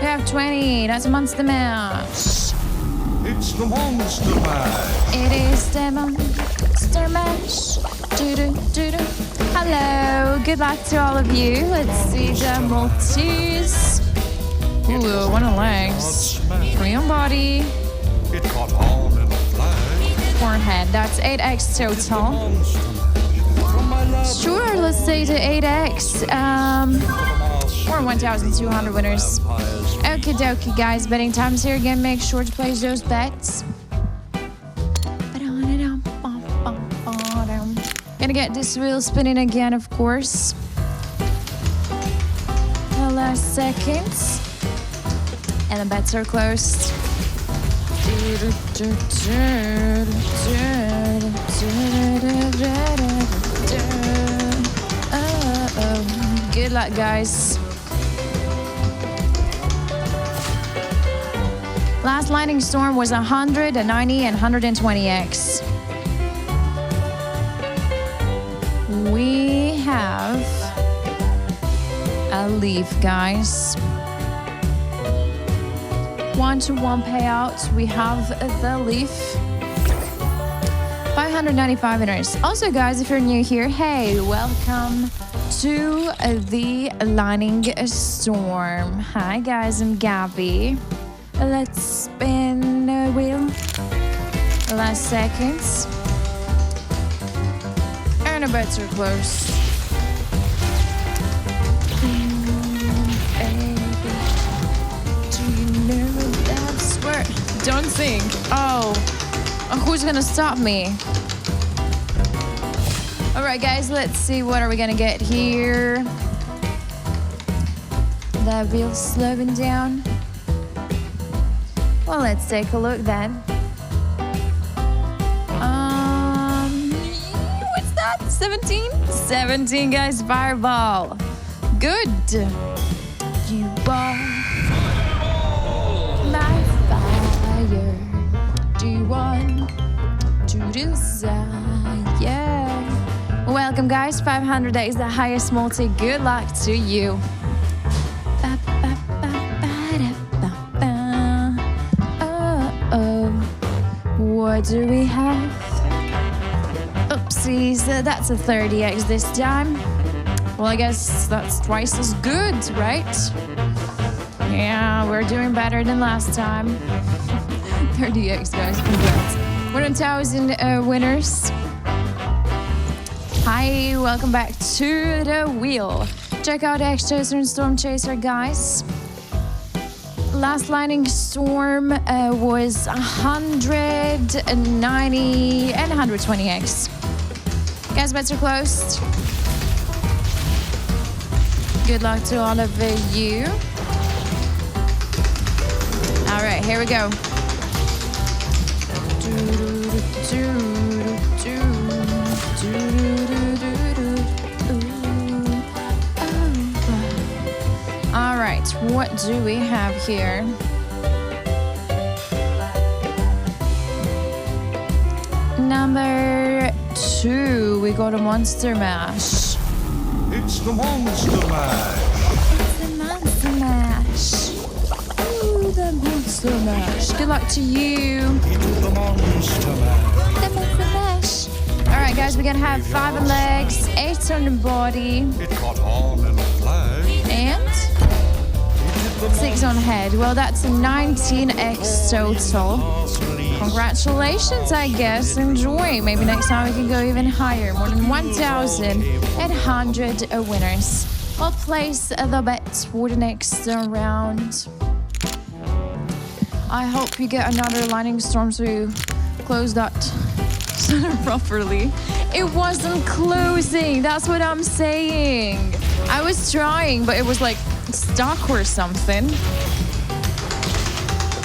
have 20. That's a monster mash. It's the Monster Mash. It is the monster mash. Do-do-do-do. Hello. Good luck to all of you. Let's see the multis. Ooh, one on legs. 3 on body. It got on in a flash. 4 head. That's 8x total. Monster Mash. From my love. Sure, let's say to 8x. Or 1,200 winners. Okie dokie, guys. Betting time's here again. Make sure to place those bets. Gonna get this wheel spinning again, of course. The last seconds. And the bets are closed. Good luck, guys. Last lightning storm was 100, a 90, and 120x. We have a leaf, guys. 1-to-1 payouts. We have the leaf. 595 winners. Also, guys, if you're new here, hey, welcome to the lightning storm. Hi, guys, I'm Gabby. Let's spin the wheel. Last seconds. And the bets are close. Baby, do you know that's where... Don't sing. Oh, who's gonna stop me? All right, guys, let's see what are we gonna get here. The wheel's slowing down. Well, let's take a look then. What's that? 17? 17, guys. Fireball. Good. You are my fire. Do you want to desire? Welcome, guys. 500 is the highest multi. Good luck to you. What do we have? Oopsies, that's a 30x this time. Well, I guess that's twice as good, right? Yeah, we're doing better than last time. 30x, guys, congrats. 1,000 winners. Hi, welcome back to the wheel. Check out X Chaser and Storm Chaser, guys. Last lightning storm was 190 and 120x. Guys, bets are closed. Good luck to all of you. All right, here we go. All right, what do we have here? Number 2, we got a Monster Mash. It's the Monster Mash. It's the Monster Mash. Ooh, the Monster Mash. Good luck to you. It's the Monster Mash. The Monster Mash. All right, guys, we're gonna have 5 on legs, 8 on the body, It got on in a flash. and 6 on head. Well, that's a 19x total. Congratulations, I guess. Enjoy. Maybe next time we can go even higher. More than 1,100 winners. I'll place the bets for the next round. I hope you get another lightning storm so you close that properly. It wasn't closing. That's what I'm saying. I was trying, but it was like stuck or something.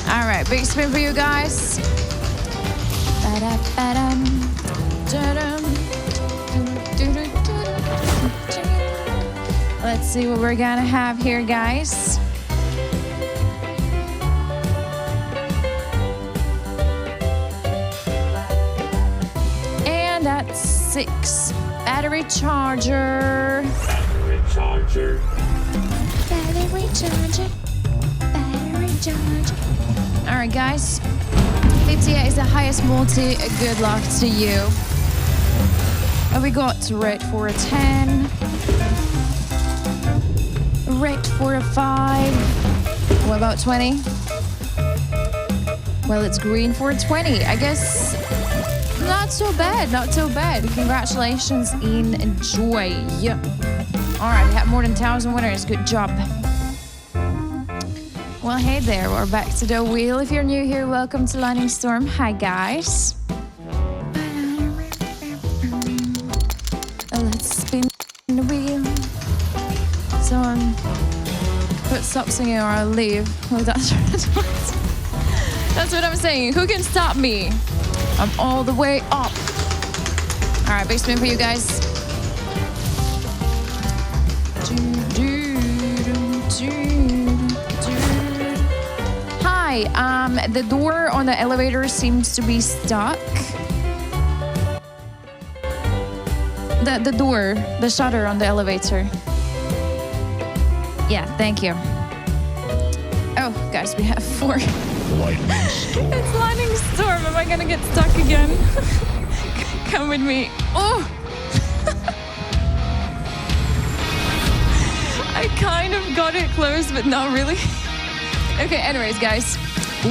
All right, big spin for you guys. Let's see what we're gonna have here, guys. And that's 6. Battery charger. Battery charger. Battery charger. Battery right, guys. 58 is the highest multi. Good luck to you. We got red for a 10. Red for a 5. What about 20? Well, it's green for a 20. I guess not so bad, not so bad. Congratulations, enjoy. All right, we have more than 1,000 winners. Good job. Well, hey there, we're back to the wheel. If you're new here, welcome to Lightning Storm. Hi, guys. Let's spin the wheel. Someone put stop singing or I'll leave. Oh, that's what I'm saying. Who can stop me? I'm all the way up. All right, big spin for you guys. Hi, the door on the elevator seems to be stuck. The door, the shutter on the elevator. Yeah, thank you. Oh, guys, we have 4. Lightning storm. It's lightning storm. Am I gonna get stuck again? Come with me. Oh! I kind of got it close, but not really. Okay, anyways, guys.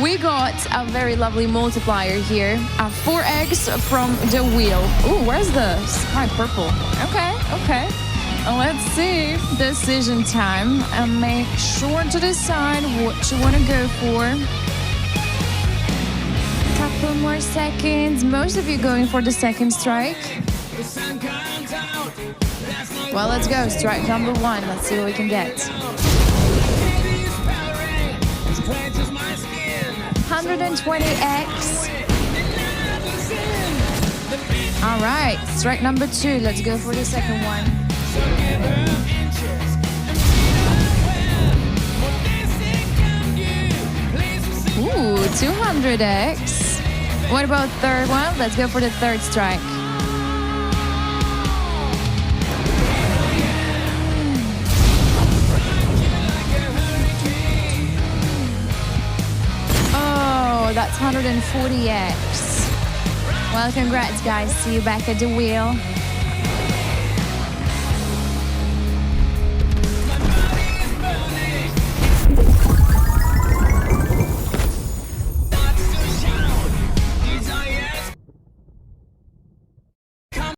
We got a very lovely multiplier here. 4 eggs from the wheel. Ooh, where's the sky purple? Okay. Let's see. Decision time. And make sure to decide what you want to go for. Couple more seconds. Most of you going for the second strike. Well, let's go. Strike number 1. Let's see what we can get. 120x. All right, strike number 2. Let's go for the second one. Ooh, 200x. What about third one? Let's go for the third strike. Oh, that's 140x. Well, congrats, guys. See you back at the wheel.